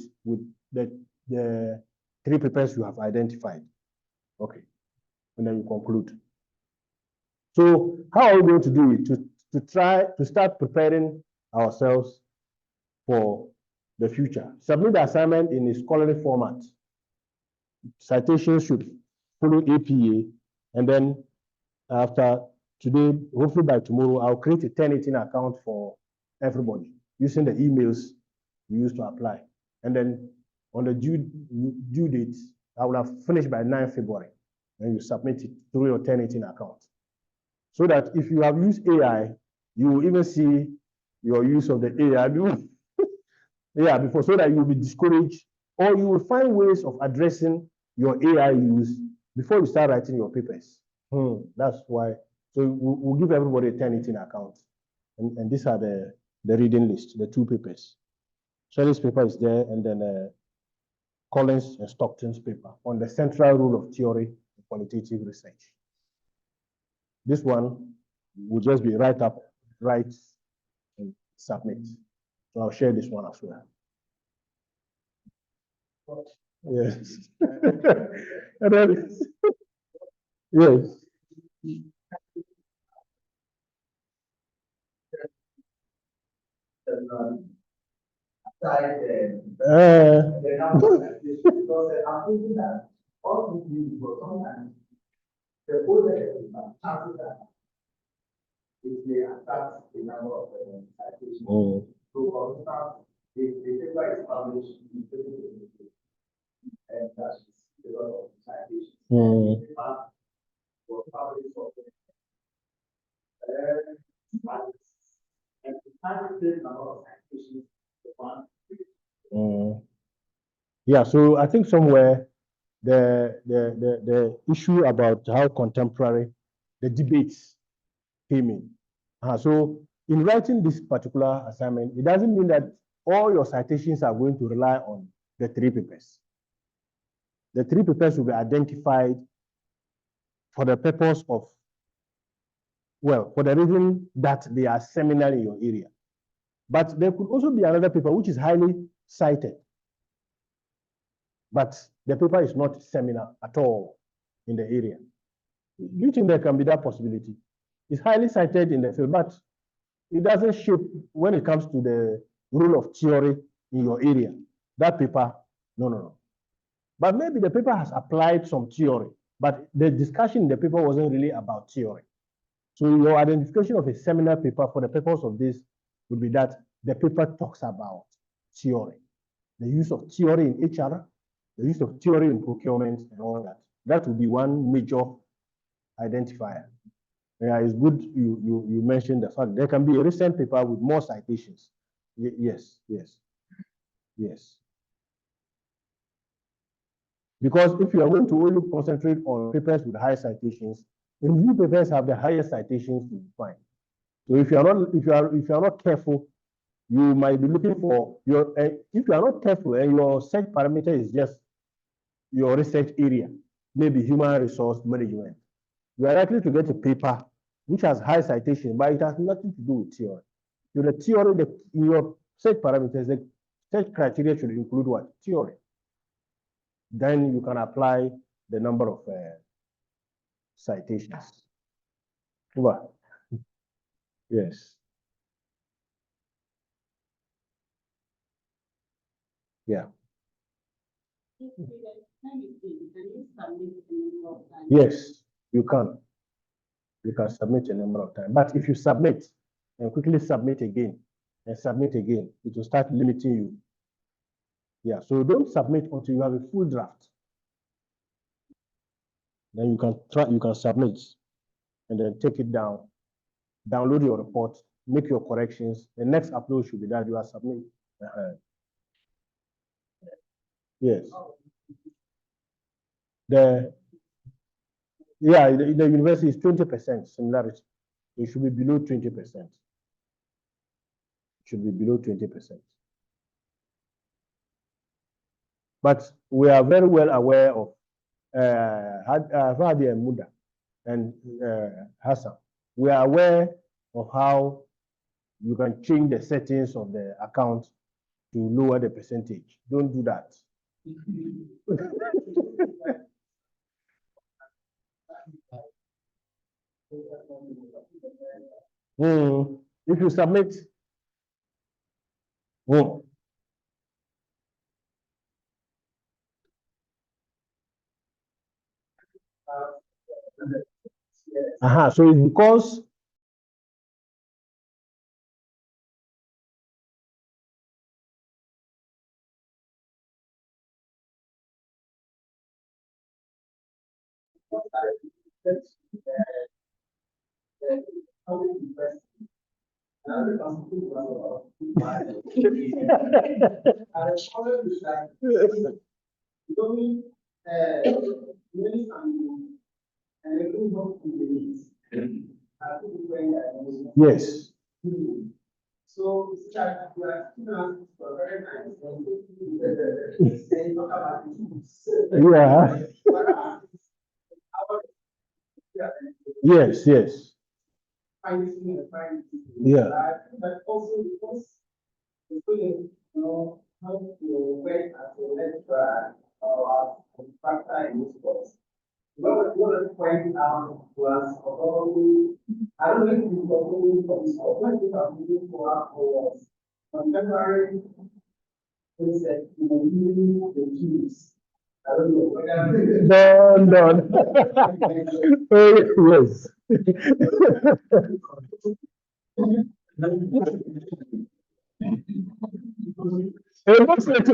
the 3 papers you have identified. Okay, and then you conclude. So how are we going to do it? To try to start preparing ourselves for the future. Submit the assignment in a scholarly format. Citations should follow APA, and then after today, hopefully by tomorrow, I'll create a 1018 account for everybody using the emails we used to apply. And then on the due date, I will have finished by 9 February, and you submit it through your 1018 account. So that if you have used AI, you will even see your use of the AI before, so that you will be discouraged, or you will find ways of addressing your AI use before you start writing your papers. That's why. So we'll give everybody a 1018 account. And these are the reading list, the 2 papers. Shelley's paper is there, and then Collins and Stockton's paper on the central role of theory in qualitative research. This one will just be write up, write, and submit. So I'll share this one as well. Yes. And then, yes. The number, because I'm thinking that all these people sometimes the older chances that if they attract the number of citations. So for instance, if the paper is published in 2022 and that is a lot of citations, the paper was published for and the targeted number of citations Yeah, so I think somewhere the issue about how contemporary the debates came in. So in writing this particular assignment, it doesn't mean that all your citations are going to rely on the three papers. The three papers will be identified for the purpose of, well, for the reason that they are seminal in your area. But there could also be another paper which is highly cited, but the paper is not seminal at all in the area. Do you think there can be that possibility? It's highly cited in the field, but it doesn't shape when it comes to the role of theory in your area. That paper, no. But maybe the paper has applied some theory, but the discussion in the paper wasn't really about theory. So your identification of a seminal paper for the purpose of this would be that the paper talks about theory, the use of theory in HR, the use of theory in procurement and all that. That would be one major identifier. Yeah, it's good you mentioned the fact there can be a recent paper with more citations. Yes. Because if you are going to only concentrate on papers with high citations, review papers have the highest citations you find. So if you are not careful, you might be looking for your. If you are not careful and your search parameter is just your research area, maybe human resource management, you are likely to get a paper which has high citation, but it has nothing to do with theory. So the theory, in your search parameters, the search criteria should include what? Theory. Then you can apply the number of citations. What? Yes. Yeah. Yes, you can. You can submit a number of times. But if you submit and quickly submit again and submit again, it will start limiting you. Yeah, so don't submit until you have a full draft. Then you can submit and then take it down, download your report, make your corrections. The next upload should be that you are submitting. Yes. The university is 20% similarity. It should be below 20%. It should be below 20%. But we are very well aware of Fadi and Muda and Hassan. We are aware of how you can change the settings of the account to lower the percentage. Don't do that. If you submit, so it's because yes. So Yeah. Yes. Yeah. But also because the students know how to work as a lecturer or as a factor in this course. What was point out was about, I don't know if you were looking for this, or what you are looking for contemporary concept in the Jews. I don't know whether. No. Yes. It looks like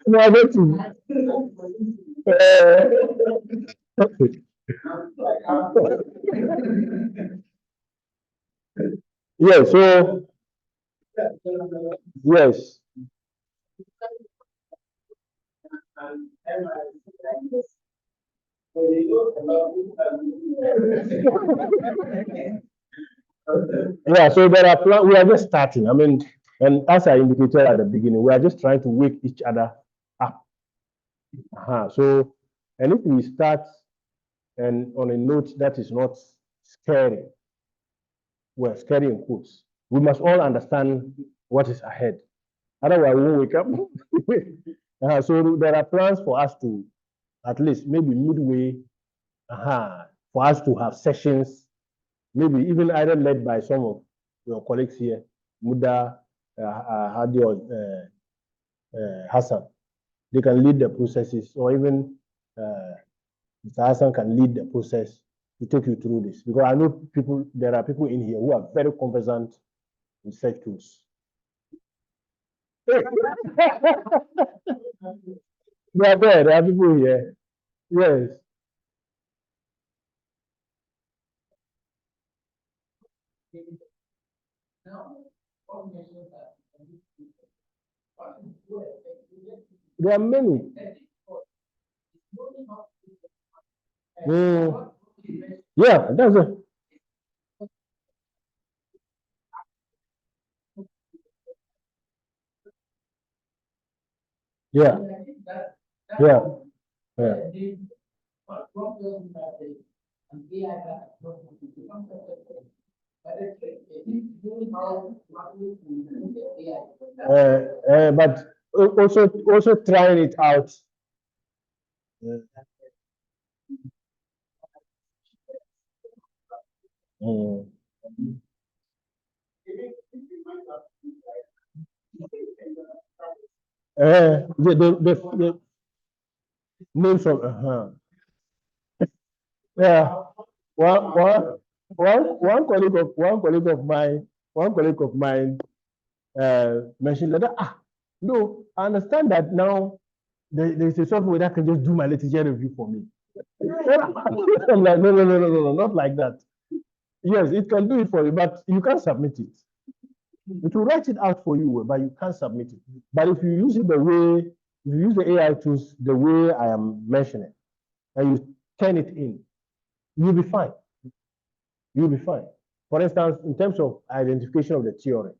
no, I don't yeah, so Yes. Yeah, so there are plans. We are just starting. I mean, and as I indicated at the beginning, we are just trying to wake each other up. So, and if we start and on a note that is not scary, well, scary in quotes, we must all understand what is ahead. Otherwise, we won't wake up. So there are plans for us to, at least maybe midway, for us to have sessions, maybe even either led by some of your colleagues here, Muda, Hadi, or Hassan. They can lead the processes, or even Mr. Hassan can lead the process to take you through this. Because I know there are people in here who are very conversant in such tools. There are people here. Yes. There are many. Yeah, that's it. Yeah. Yeah. Yeah. But also trying it out. The names of yeah. One colleague of mine mentioned that no, I understand that now there's a software that can just do my literature review for me. I'm like, no, not like that. Yes, it can do it for you, but you can't submit it. It will write it out for you, but you can't submit it. But if you use it if you use the AI tools the way I am mentioning, and you turn it in, you'll be fine. You'll be fine. For instance, in terms of identification of the theory,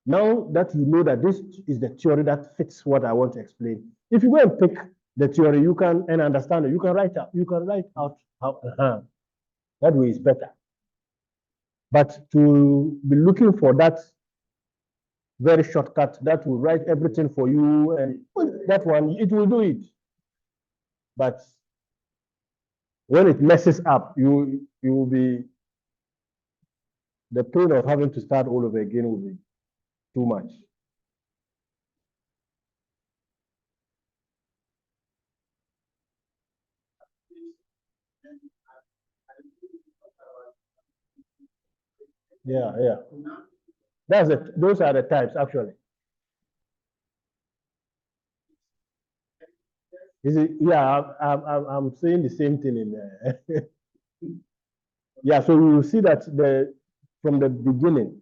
now that you know that this is the theory that fits what I want to explain, if you go and pick the theory, you can and understand it. You can write out how that way is better. But to be looking for that very shortcut that will write everything for you, and that one, it will do it. But when it messes up, you will be, the pain of having to start all over again will be too much. Yeah. That's it. Those are the types, actually. Is it? Yeah, I'm saying the same thing in there. Yeah, so you will see that from the beginning,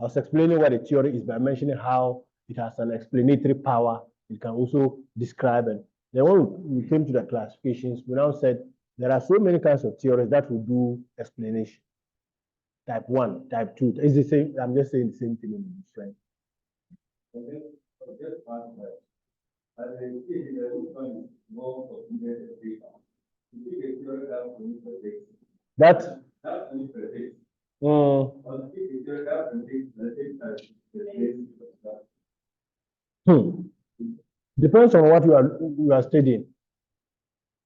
I was explaining what a theory is by mentioning how it has an explanatory power. It can also describe it. Then when we came to the classifications, we now said there are so many kinds of theories that will do explanation. Type 1, type 2. It's the same. I'm just saying the same thing in different. That. Depends on what you are studying.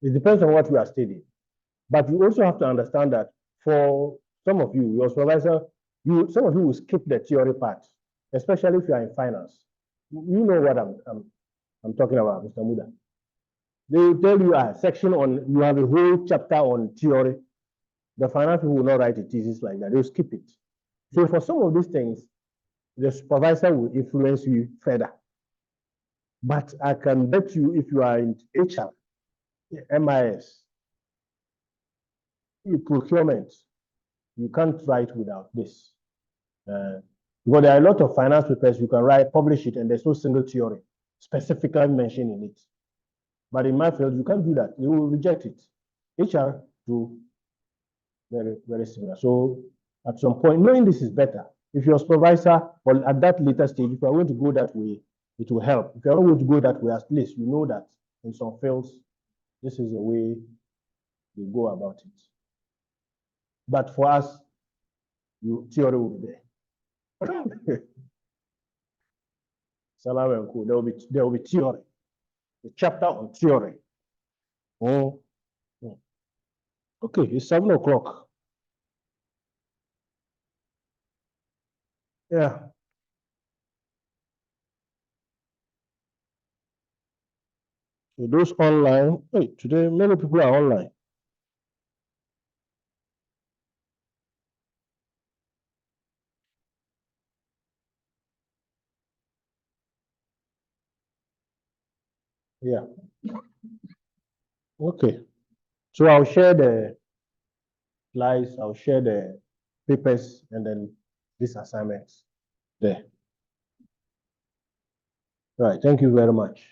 It depends on what you are studying. But you also have to understand that for some of you, your supervisor, some of you will skip the theory part, especially if you are in finance. You know what I'm talking about, Mr. Muda. They will tell you a section on, you have a whole chapter on theory. The finance people will not write a thesis like that. They'll skip it. So for some of these things, the supervisor will influence you further. But I can bet you, if you are in HR, MIS, procurement, you can't write without this. Because there are a lot of finance papers you can write, publish it, and there's no single theory specifically mentioned in it. But in my field, you can't do that. You will reject it. HR do very, very similar. So at some point, knowing this is better. If your supervisor, or at that later stage, if you are going to go that way, it will help. If you are not going to go that way, at least you know that in some fields, this is the way you go about it. But for us, theory will be there. Salam and Co. There will be theory. A chapter on theory. Oh. Okay, it's 7 o'clock. Yeah. So those online, hey, today many people are online. Yeah. Okay. So I'll share the slides, I'll share the papers, and then these assignments there. All right. Thank you very much.